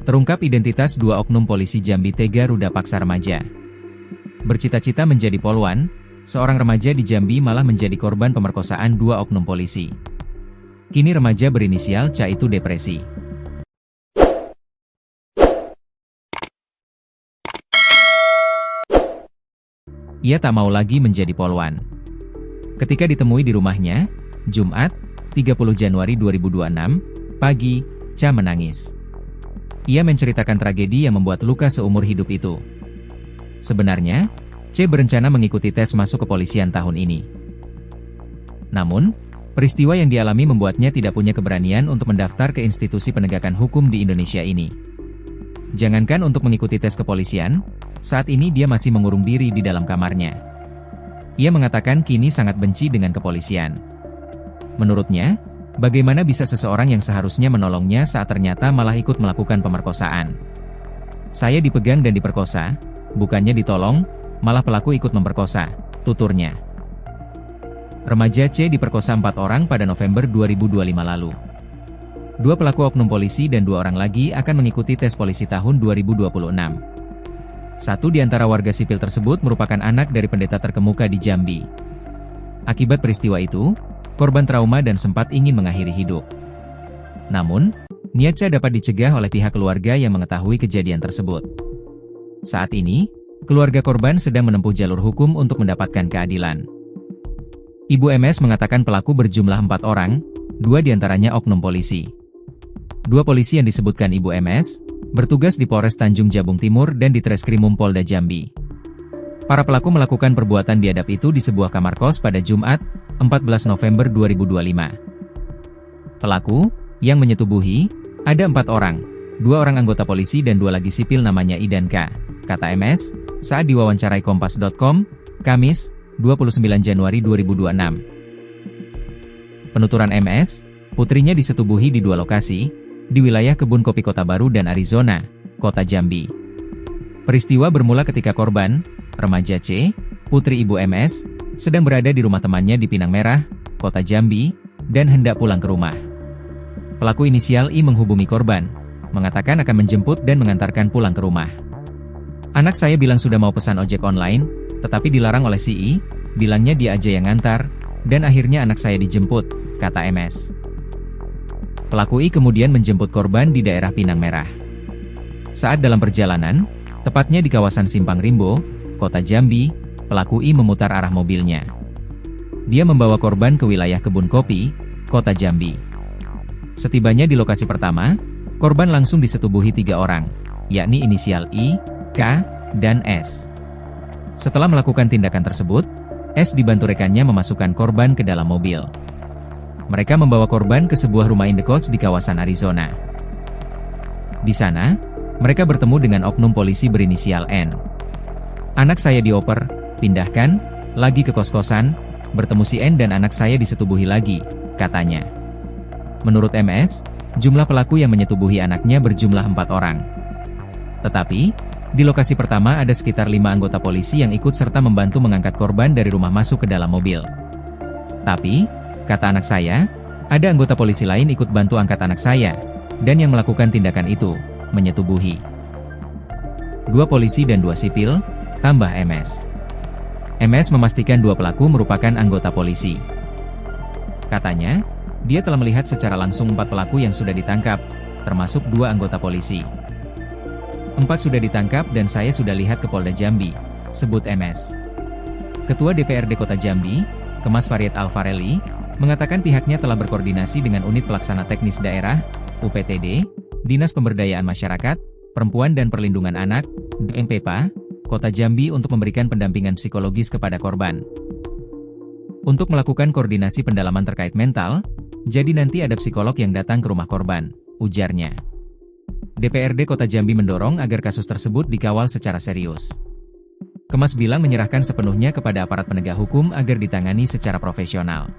Terungkap identitas dua oknum polisi Jambi tega ruda paksa remaja. Bercita-cita menjadi polwan, seorang remaja di Jambi malah menjadi korban pemerkosaan dua oknum polisi. Kini remaja berinisial C itu depresi. Ia tak mau lagi menjadi polwan. Ketika ditemui di rumahnya, Jumat, 30 Januari 2026, pagi, C menangis. Ia menceritakan tragedi yang membuat luka seumur hidup itu. Sebenarnya, C berencana mengikuti tes masuk kepolisian tahun ini. Namun, peristiwa yang dialami membuatnya tidak punya keberanian untuk mendaftar ke institusi penegakan hukum di Indonesia ini. Jangankan untuk mengikuti tes kepolisian, saat ini dia masih mengurung diri di dalam kamarnya. Ia mengatakan kini sangat benci dengan kepolisian. Menurutnya, bagaimana bisa seseorang yang seharusnya menolongnya saat ternyata malah ikut melakukan pemerkosaan? Saya dipegang dan diperkosa, bukannya ditolong, malah pelaku ikut memperkosa, tuturnya. Remaja C diperkosa 4 orang pada November 2025 lalu. 2 pelaku oknum polisi dan 2 orang lagi akan mengikuti tes polisi tahun 2026. Satu di antara warga sipil tersebut merupakan anak dari pendeta terkemuka di Jambi. Akibat peristiwa itu, korban trauma dan sempat ingin mengakhiri hidup. Namun, niat C dapat dicegah oleh pihak keluarga yang mengetahui kejadian tersebut. Saat ini, keluarga korban sedang menempuh jalur hukum untuk mendapatkan keadilan. Ibu MS mengatakan pelaku berjumlah 4 orang, 2 diantaranya oknum polisi. 2 polisi yang disebutkan Ibu MS, bertugas di Polres Tanjung Jabung Timur dan di Treskrimum Polda Jambi. Para pelaku melakukan perbuatan biadab itu di sebuah kamar kos pada Jumat, 14 November 2025. Pelaku, yang menyetubuhi, ada 4 orang, 2 orang anggota polisi dan 2 lagi sipil namanya I dan K, kata MS, saat diwawancarai Kompas.com, Kamis, 29 Januari 2026. Penuturan MS, putrinya disetubuhi di 2 lokasi, di wilayah Kebun Kopi Kota Baru dan Arizona, Kota Jambi. Peristiwa bermula ketika korban, remaja C, putri Ibu MS, sedang berada di rumah temannya di Pinang Merah, Kota Jambi, dan hendak pulang ke rumah. Pelaku inisial I menghubungi korban, mengatakan akan menjemput dan mengantarkan pulang ke rumah. Anak saya bilang sudah mau pesan ojek online, tetapi dilarang oleh si I, bilangnya dia aja yang ngantar, dan akhirnya anak saya dijemput, kata MS. Pelaku I kemudian menjemput korban di daerah Pinang Merah. Saat dalam perjalanan, tepatnya di kawasan Simpang Rimbo, Kota Jambi, pelaku I memutar arah mobilnya. Dia membawa korban ke wilayah Kebun Kopi, Kota Jambi. Setibanya di lokasi pertama, korban langsung disetubuhi 3 orang, yakni inisial I, K, dan S. Setelah melakukan tindakan tersebut, S dibantu rekannya memasukkan korban ke dalam mobil. Mereka membawa korban ke sebuah rumah indekos di kawasan Arizona. Di sana, mereka bertemu dengan oknum polisi berinisial N. Anak saya dioper, pindahkan, lagi ke kos-kosan, bertemu si N dan anak saya disetubuhi lagi, katanya. Menurut MS, jumlah pelaku yang menyetubuhi anaknya berjumlah 4 orang. Tetapi, di lokasi pertama ada sekitar 5 anggota polisi yang ikut serta membantu mengangkat korban dari rumah masuk ke dalam mobil. Tapi, kata anak saya, ada anggota polisi lain ikut bantu angkat anak saya, dan yang melakukan tindakan itu, menyetubuhi. 2 polisi dan 2 sipil, tambah MS. MS memastikan 2 pelaku merupakan anggota polisi. Katanya, dia telah melihat secara langsung 4 pelaku yang sudah ditangkap, termasuk 2 anggota polisi. 4 sudah ditangkap dan saya sudah lihat ke Polda Jambi, sebut MS. Ketua DPRD Kota Jambi, Kemas Farid Alfarelli, mengatakan pihaknya telah berkoordinasi dengan Unit Pelaksana Teknis Daerah, UPTD, Dinas Pemberdayaan Masyarakat, Perempuan dan Perlindungan Anak, DMPPA, Kota Jambi untuk memberikan pendampingan psikologis kepada korban. Untuk melakukan koordinasi pendalaman terkait mental, jadi nanti ada psikolog yang datang ke rumah korban, ujarnya. DPRD Kota Jambi mendorong agar kasus tersebut dikawal secara serius. Kemas bilang menyerahkan sepenuhnya kepada aparat penegak hukum agar ditangani secara profesional.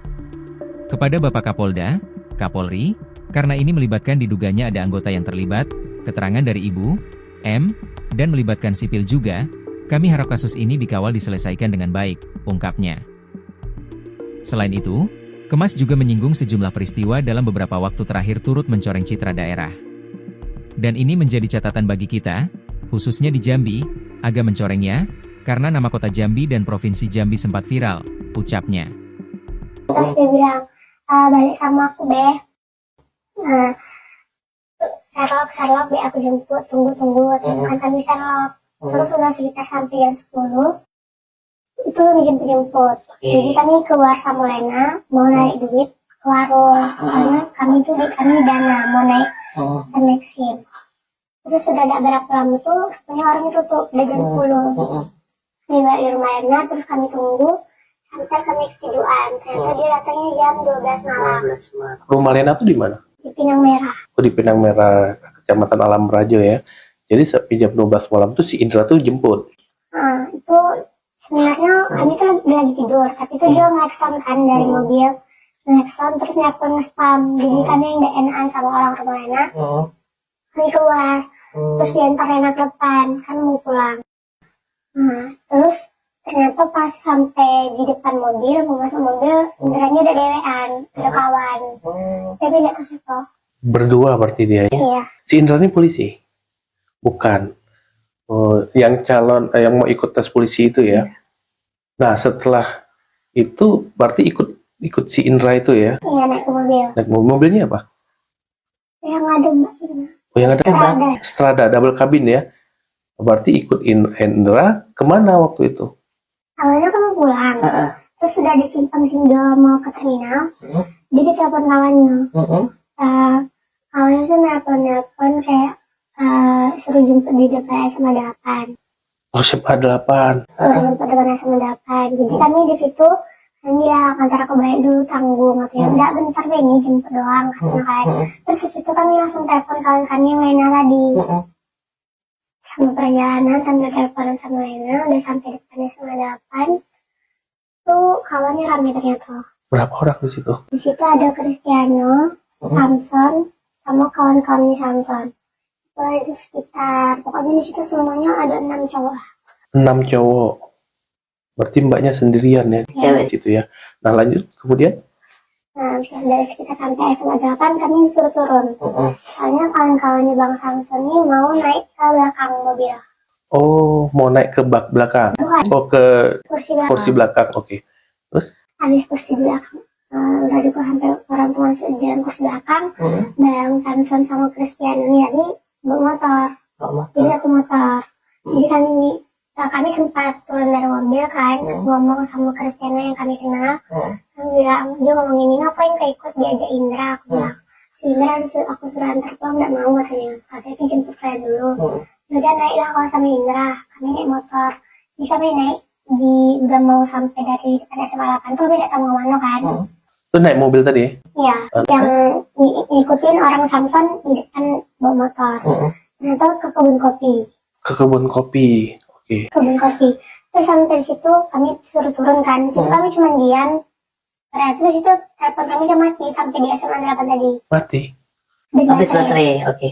Kepada Bapak Kapolda, Kapolri, karena ini melibatkan diduganya ada anggota yang terlibat, keterangan dari Ibu, M, dan melibatkan sipil juga, kami harap kasus ini dikawal diselesaikan dengan baik, ungkapnya. Selain itu, Kemas juga menyinggung sejumlah peristiwa dalam beberapa waktu terakhir turut mencoreng citra daerah. Dan ini menjadi catatan bagi kita, khususnya di Jambi, agak mencorengnya, karena nama kota Jambi dan provinsi Jambi sempat viral, ucapnya. Terus dia bilang, balik sama aku deh. Sherlock, biar aku jemput, tunggu. Terus kan kami Sherlock. Terus udah sekitar sampai jam 10, itu dijemput. Jadi kami keluar sama Lena, mau naik duit ke warung. Karena kami dana, mau naik Maxim. Terus sudah ada berapa lama tuh, punya warung tutup, udah jam 10. Kami balik di rumah Lena, terus kami tunggu, sampai kami ketiduran. Ternyata dia datangnya jam 12 malam. Rumah Lena tuh di mana? Di Pinang Merah. Oh, di Pinang Merah, Kecamatan Alam Rajo ya. Jadi sampai jam 12 malam tuh si Indra tuh jemput. Itu sebenarnya kami tuh lagi tidur, tapi tuh dia ngelakson kan dari mobil. Ngelakson terus nelfon nge-spam. Jadi kami yang gak enakan sama orang rumah Lena. Kami keluar. Terus dia antar Lena ke depan, kan mau pulang. Terus ternyata pas sampai di depan mobil, mau masuk mobil, Indranya ada dewean, ada kawan. Tapi gak ke situ. Berdua berarti dia ya? Iya. Si Indra ini polisi? Bukan. Yang calon, yang mau ikut tes polisi itu ya? Nah setelah itu berarti ikut si Indra itu ya? Iya, naik ke mobil. Naik mobilnya apa? Yang ada mbak. Oh yang ada Strada, double cabin ya? Berarti ikut Indra kemana waktu itu? Awalnya kamu pulang, terus sudah disimpan hingga mau ke terminal. Dia ditelepon kawannya. Awalnya tuh nelpon kayak suruh jemput di depan SMA 8. Oh SMA 8. Suruh jemput depan SMA 8. Jadi kami di situ, kami bilang antara aku balik dulu tanggung. Katanya, enggak bentar Benny jemput doang katanya kan. Terus di situ kami langsung telepon kawan kami yang Lena tadi. Sama perjalanan sambil teleponan sama Lena, udah sampai depan SMA 8. Tuh kawannya rame ternyata. Berapa orang di situ? Di situ ada Cristiano, Samson, sama kawan-kawannya Samson. Itu sekitar, pokoknya di situ semuanya ada 6 cowok. 6 cowok. Berarti mbaknya sendirian ya di situ ya. Nah lanjut kemudian? Nah, dari kita sampai SMA 8 kami disuruh turun. Soalnya kawan-kawannya Bang Samson ini mau naik ke belakang mobil. Oh, mau naik ke bak belakang? Bukan. Oh, ke Kursi belakang. Oke. Terus? Habis kursi belakang. Udah juga sampai orang tua jalan kursi belakang. Bang Samson sama Cristiano ini lagi bawa motor. Jadi satu motor. Jadi kami sempat turun dari mobil kan, ngomong sama Cristiano yang kami kenal. Dia ngomong ini, ngapain gak ikut diajak Indra? Aku bilang, si Indra harus aku suruh antar pulang, gak mau katanya jemput kalian dulu. Udah naiklah kalau sama Indra, kami naik motor. Jadi kami naik udah mau sampai dari depan SMA 8 tuh kami gak tahu mana kan. Itu naik mobil tadi? Iya, yang ngikutin orang Samson di depan bawa motor. Ternyata ke kebun kopi. Ke kebun kopi, oke. Kebun kopi. Terus sampai di situ kami suruh turun kan. Di situ kami cuma diam. Ternyata di situ telepon kami udah mati sampai di SMA 8 tadi. Mati? Habis baterai, oke.